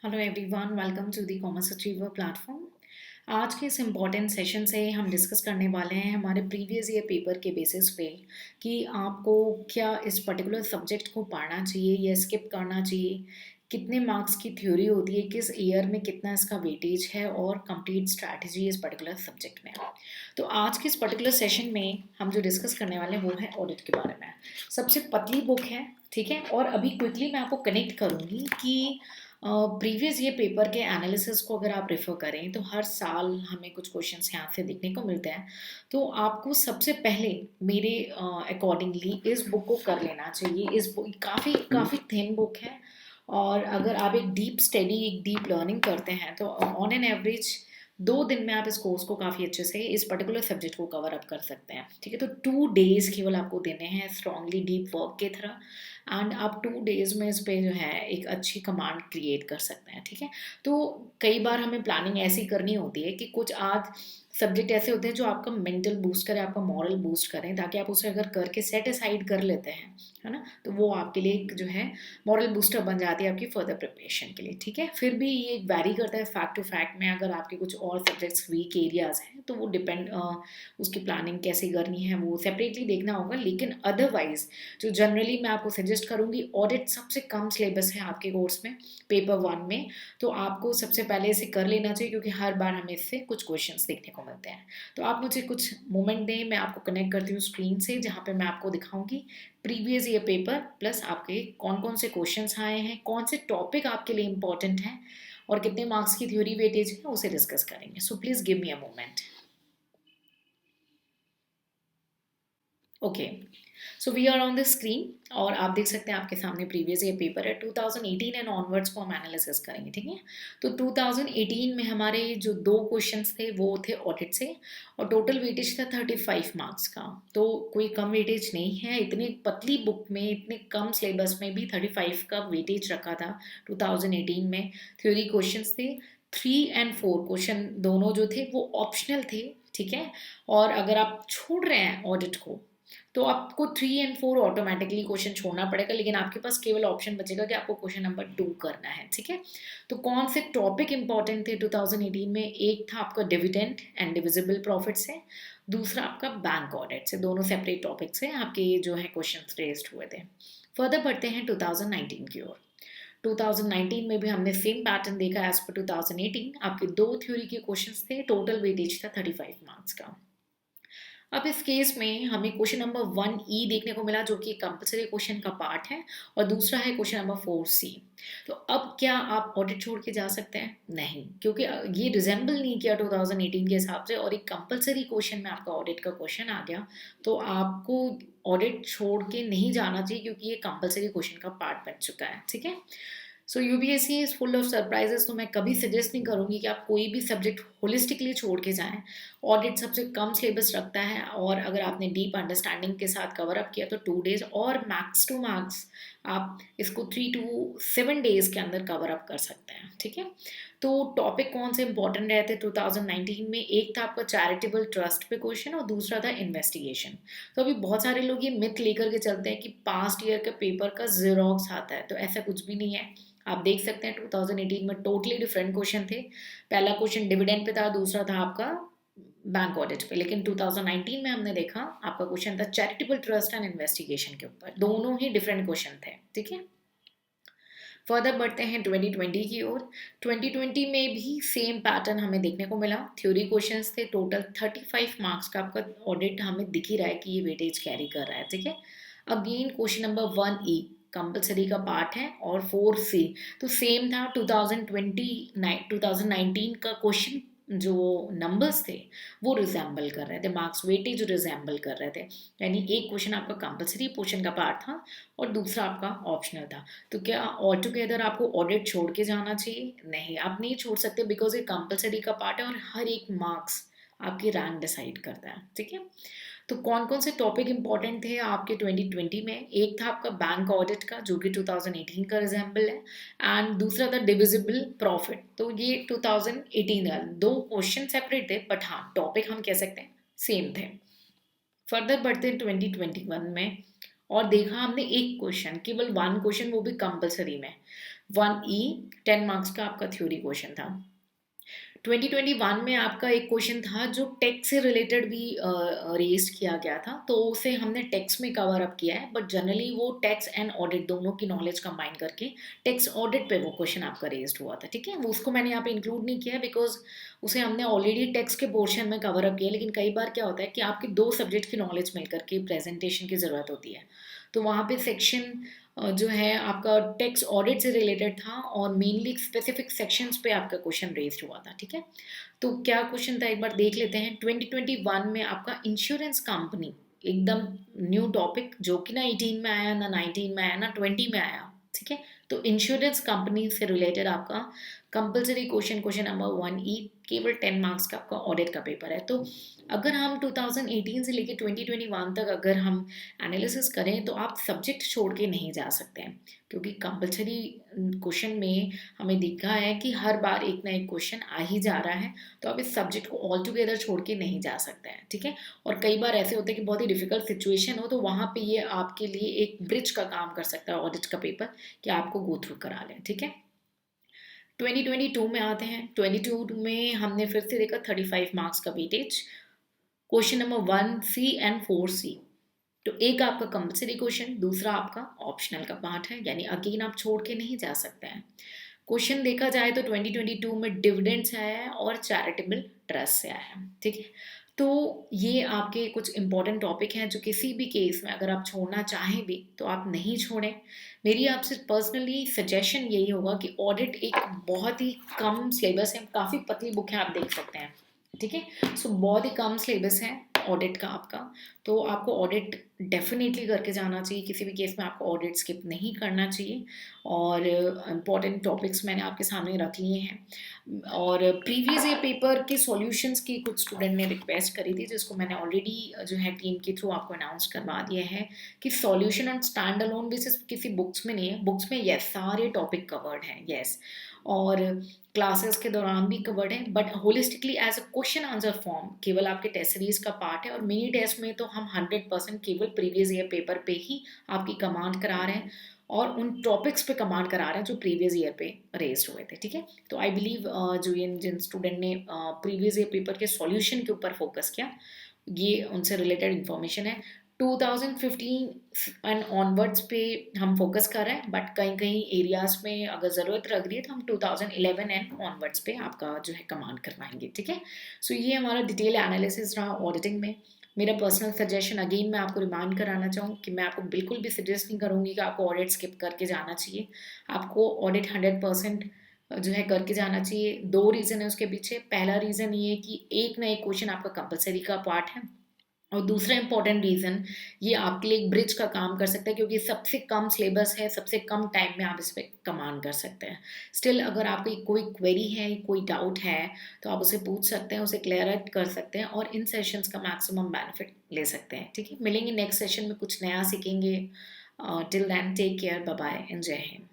Hello everyone, welcome to the commerce achiever platform. आज के इस इम्पॉर्टेंट सेशन से हम डिस्कस करने वाले हैं हमारे प्रीवियस ईयर पेपर के बेसिस पे कि आपको क्या इस पर्टिकुलर सब्जेक्ट को पढ़ना चाहिए या स्किप करना चाहिए, कितने मार्क्स की थ्योरी होती है, किस ईयर में कितना इसका वेटेज है और कंप्लीट स्ट्रैटेजी इस पर्टिकुलर सब्जेक्ट में। तो आज के इस पर्टिकुलर सेशन में हम जो डिस्कस करने वाले हैं वो है ऑडिट के बारे में। सबसे पतली बुक है, ठीक है। और अभी क्विकली मैं आपको कनेक्ट करूँगी कि प्रीवियस ये पेपर के एनालिसिस को अगर आप रेफर करें तो हर साल हमें कुछ क्वेश्चंस यहाँ से देखने को मिलते हैं। तो आपको सबसे पहले मेरे अकॉर्डिंगली इस बुक को कर लेना चाहिए। इस बुक काफ़ी काफ़ी थिन बुक है और अगर आप एक डीप स्टडी एक डीप लर्निंग करते हैं तो ऑन एन एवरेज 2 दिन में आप इस कोर्स को काफ़ी अच्छे से इस पर्टिकुलर सब्जेक्ट को कवर अप कर सकते हैं, ठीक है। तो 2 डेज केवल आपको देने हैं स्ट्रांगली डीप वर्क के तरह, एंड आप 2 डेज में इस पे जो है एक अच्छी कमांड क्रिएट कर सकते हैं, ठीक है। तो कई बार हमें प्लानिंग ऐसी करनी होती है कि कुछ आज सब्जेक्ट ऐसे होते हैं जो आपका मेंटल बूस्ट करें, आपका मॉरल बूस्ट करें, ताकि आप उसे अगर करके सेट असाइड कर लेते हैं, है ना, तो वो आपके लिए एक जो है मॉरल बूस्टर बन जाती है आपकी फर्दर प्रिपरेशन के लिए, ठीक है। फिर भी ये वैरी करता है फैक्ट टू फैक्ट में। अगर आपके कुछ और सब्जेक्ट्स वीक एरियाज हैं तो वो डिपेंड उसकी प्लानिंग कैसे करनी है वो सेपरेटली देखना होगा। लेकिन अदरवाइज जो जनरली मैं आपको सजेस्ट करूँगी, ऑडिट सबसे कम सिलेबस है आपके कोर्स में पेपर 1 में, तो आपको सबसे पहले इसे कर लेना चाहिए क्योंकि हर बार हमें इससे कुछ क्वेश्चंस देखने को मिलते हैं। तो आप मुझे कुछ मोमेंट दें, मैं आपको कनेक्ट करती हूँ स्क्रीन से, जहाँ पे मैं आपको दिखाऊंगी प्रीवियस ईयर पेपर प्लस आपके कौन कौन से क्वेश्चंस आए हैं, कौन से टॉपिक आपके लिए इंपॉर्टेंट हैं और कितने मार्क्स की थ्योरी वेटेज है, उसे डिस्कस करेंगे। So please give me a moment. Okay, so we are on the screen और आप देख सकते हैं आपके सामने प्रीवियस ईयर पेपर है 2018 एंड ऑनवर्ड्स को हम एनालिसिस करेंगे, ठीक है। तो 2018 में हमारे जो 2 क्वेश्चंस थे वो थे ऑडिट से और टोटल वेटेज था 35 मार्क्स का। तो कोई कम वेटेज नहीं है, इतनी पतली बुक में इतने कम सिलेबस में भी 35 का वेटेज रखा था 2018 में। थ्योरी क्वेश्चंस थे 3 और 4 क्वेश्चन, दोनों जो थे वो ऑप्शनल थे, ठीक है। और अगर आप छोड़ रहे हैं ऑडिट को तो आपको 3 और 4 ऑटोमेटिकली क्वेश्चन छोड़ना पड़ेगा, लेकिन आपके पास केवल ऑप्शन बचेगा कि आपको क्वेश्चन नंबर 2 करना है, ठीक है। तो कौन से टॉपिक इंपॉर्टेंट थे 2018 में? एक था आपका डिविडेंड एंड डिविजिबल प्रॉफिट से, दूसरा आपका बैंक ऑडिट से। दोनों सेपरेट टॉपिक से आपके जो है क्वेश्चन रेस्ड हुए थे। फर्दर बढ़ते हैं 2019 की ओर। 2019 में भी हमने सेम पैटर्न देखा एज पर 2018। आपके 2 थ्योरी के क्वेश्चंस थे, टोटल वेटेज था 35 मार्क्स का। अब इस केस में हमें क्वेश्चन नंबर 1E देखने को मिला जो कि कंपलसरी क्वेश्चन का पार्ट है, और दूसरा है क्वेश्चन नंबर 4C। तो अब क्या आप ऑडिट छोड़ के जा सकते हैं? नहीं, क्योंकि ये रिजेंबल नहीं किया 2018 के हिसाब से और एक कंपलसरी क्वेश्चन में आपका ऑडिट का क्वेश्चन आ गया, तो आपको ऑडिट छोड़ के नहीं जाना चाहिए क्योंकि ये कंपलसरी क्वेश्चन का पार्ट बन चुका है, ठीक है। So UPSC is full of surprises, तो मैं कभी सजेस्ट नहीं करूंगी कि आप कोई भी सब्जेक्ट होलिस्टिकली छोड़ के जाएं। ऑडिट सबसे कम सिलेबस रखता है और अगर आपने डीप अंडरस्टैंडिंग के साथ कवर अप किया तो 2 डेज और मैक्स टू मैक्स आप इसको 3 to 7 डेज के अंदर कवर अप कर सकते हैं, ठीक है। तो टॉपिक कौन से इंपॉर्टेंट रहे थे 2019 में? एक था आपका चैरिटेबल ट्रस्ट पे क्वेश्चन और दूसरा था इन्वेस्टिगेशन। तो अभी बहुत सारे लोग ये मिथ लेकर के चलते हैं कि पास्ट ईयर के पेपर का जीरोक्स आता है, तो ऐसा कुछ भी नहीं है। आप देख सकते हैं 2018 में टोटली डिफरेंट क्वेश्चन थे। पहला क्वेश्चन डिविडेंड पे था, दूसरा था आपका बैंक ऑडिट पे। लेकिन 2019 में हमने देखा आपका क्वेश्चन था चैरिटेबल ट्रस्ट एंड इन्वेस्टिगेशन के ऊपर, दोनों ही डिफरेंट क्वेश्चन थे, ठीक है। फर्दर बढ़ते हैं 2020 की ओर। 2020 में भी सेम पैटर्न हमें देखने को मिला। थ्योरी क्वेश्चंस थे, टोटल 35 मार्क्स का आपका ऑडिट हमें दिख ही रहा है कि ये वेटेज कैरी कर रहा है, ठीक है। Again question number 1E compulsory का पार्ट है और 4C तो सेम था 2019 का क्वेश्चन। जो नंबर्स थे वो रिजेंबल कर रहे थे, मार्क्स वेटेज रिजेंबल कर रहे थे, यानी एक क्वेश्चन आपका कंपलसरी पोर्शन का पार्ट था और दूसरा आपका ऑप्शनल था। तो क्या ऑल टुगेदर आपको ऑडिट छोड़ के जाना चाहिए? नहीं, आप नहीं छोड़ सकते बिकॉज ये कंपलसरी का पार्ट है और हर एक मार्क्स आपकी रैंक डिसाइड करता है, ठीक है। तो कौन कौन से टॉपिक इंपॉर्टेंट थे आपके 2020 में? एक था आपका बैंक ऑडिट का जो कि 2018 का रिजेंबल है, एंड दूसरा था डिविजिबल प्रॉफिट, तो ये 2018 का। 2 क्वेश्चन सेपरेट थे बट हाँ टॉपिक हम कह सकते हैं सेम थे। फर्दर बढ़ते हैं 2021 में और देखा हमने एक क्वेश्चन, केवल 1 क्वेश्चन, वो भी कंपलसरी में। 1E 10 मार्क्स का आपका थ्योरी क्वेश्चन था। 2021 में आपका एक क्वेश्चन था जो टेक्स से रिलेटेड भी रेज किया गया था, तो उसे हमने टेक्स में कवर अप किया है, बट जनरली वो टैक्स एंड ऑडिट दोनों की नॉलेज कंबाइन करके टैक्स ऑडिट पे वो क्वेश्चन आपका रेज्ड हुआ था, ठीक है। वो उसको मैंने यहाँ पे इंक्लूड नहीं किया बिकॉज उसे हमने ऑलरेडी टैक्स के पोर्शन में कवर अप किया। लेकिन कई बार क्या होता है कि आपके दो सब्जेक्ट की नॉलेज मिलकर के प्रेजेंटेशन की ज़रूरत होती है, तो वहाँ पे सेक्शन जो है आपका टैक्स ऑडिट से रिलेटेड था और मेनली स्पेसिफिक सेक्शंस पे आपका क्वेश्चन रेज्ड हुआ था, ठीक है। तो क्या क्वेश्चन था एक बार देख लेते हैं। 2021 में आपका इंश्योरेंस कंपनी, एकदम न्यू टॉपिक जो कि ना 18 में आया, ना 19 में आया, ना 20 में आया, ठीक है। तो इंश्योरेंस कंपनी से रिलेटेड आपका compulsory question, question number 1E, केवल 10 मार्क्स का आपका ऑडिट का पेपर है। तो अगर हम 2018 से लेकर 2021 तक अगर हम एनालिसिस करें तो आप सब्जेक्ट छोड़ के नहीं जा सकते हैं, क्योंकि कंपलसरी क्वेश्चन में हमें दिखा है कि हर बार एक ना एक क्वेश्चन आ ही जा रहा है, तो आप इस सब्जेक्ट को ऑल टुगेदर छोड़ के नहीं जा सकते हैं, ठीक है। और कई बार ऐसे होते हैं कि बहुत ही डिफिकल्ट सिचुएशन हो, तो वहाँ पे ये आपके लिए एक ब्रिज का काम कर सकता है ऑडिट का पेपर, कि आपको गो थ्रू करा लें, ठीक है। 2022 में आते हैं। 22 में हमने फिर से देखा 35 मार्क्स का weightage, question number 1C and 4C। तो एक आपका कंपलसरी क्वेश्चन, दूसरा आपका ऑप्शनल का पार्ट है, यानी अगेन आप छोड़ के नहीं जा सकते हैं। क्वेश्चन देखा जाए तो 2022 में डिविडेंड से आया है और चैरिटेबल ट्रस्ट से आया है, ठीक है। तो ये आपके कुछ इंपॉर्टेंट टॉपिक हैं जो किसी भी केस में अगर आप छोड़ना चाहें भी तो आप नहीं छोड़ें। मेरी आपसे पर्सनली सजेशन यही होगा कि ऑडिट एक बहुत ही कम सिलेबस है, काफ़ी पतली बुक है, आप देख सकते हैं, ठीक है। सो बहुत ही कम सिलेबस है ऑडिट का आपका, तो आपको ऑडिट डेफिनेटली करके जाना चाहिए। किसी भी केस में आपको ऑडिट स्किप नहीं करना चाहिए। और इम्पॉर्टेंट टॉपिक्स मैंने आपके सामने रख लिए हैं। और प्रीवियस ईयर पेपर के सॉल्यूशंस की कुछ स्टूडेंट ने रिक्वेस्ट करी थी, जिसको मैंने ऑलरेडी जो है टीम के थ्रू आपको अनाउंस करवा दिया है कि solution on stand alone basis किसी बुक्स में नहीं है। बुक्स में यस सारे टॉपिक कवर्ड हैं, यस, और क्लासेस के दौरान भी कवर्ड है, but holistically as a question answer form केवल आपके टेस्ट सीरीज का पार्ट है। और मिनी टेस्ट में तो हम 100% केवल प्रीवियस ईयर पेपर पे ही आपकी कमांड करा रहे हैं और उन टॉपिक्स पे कमांड करा रहे हैं जो प्रीवियस ईयर पे रेज हुए थे, ठीक है। तो आई बिलीव जो ये जिन स्टूडेंट ने प्रीवियस ईयर पेपर के सॉल्यूशन के ऊपर फोकस किया, ये उनसे रिलेटेड इन्फॉर्मेशन है। 2015 एंड ऑनवर्ड्स पे हम फोकस कर रहे हैं, बट कहीं कहीं एरियाज में अगर ज़रूरत लग रही है तो हम 2011 एंड ऑनवर्ड्स पे आपका जो है कमांड करवाएंगे, ठीक है। सो ये हमारा डिटेल एनालिसिस रहा ऑडिटिंग में। मेरा पर्सनल सजेशन अगेन मैं आपको रिमाइंड कराना चाहूँ कि मैं आपको बिल्कुल भी सजेस्ट नहीं करूँगी कि आपको ऑडिट स्किप करके जाना चाहिए। आपको ऑडिट 100% जो है करके जाना चाहिए। दो रीज़न है उसके पीछे। पहला रीज़न ये है कि एक ना एक क्वेश्चन आपका कंपलसरी का पार्ट है, और दूसरा इंपॉर्टेंट रीज़न ये आपके लिए एक ब्रिज का काम कर सकता है, क्योंकि सबसे कम सिलेबस है, सबसे कम टाइम में आप इस पर कमांड कर सकते हैं। स्टिल अगर आपकी कोई क्वेरी है, कोई डाउट है, तो आप उसे पूछ सकते हैं, उसे क्लियर कर सकते हैं और इन सेशंस का मैक्सिमम बेनिफिट ले सकते हैं, ठीक है। मिलेंगे नेक्स्ट सेशन में, कुछ नया सीखेंगे। Till then take care, bye bye and Jai Hind.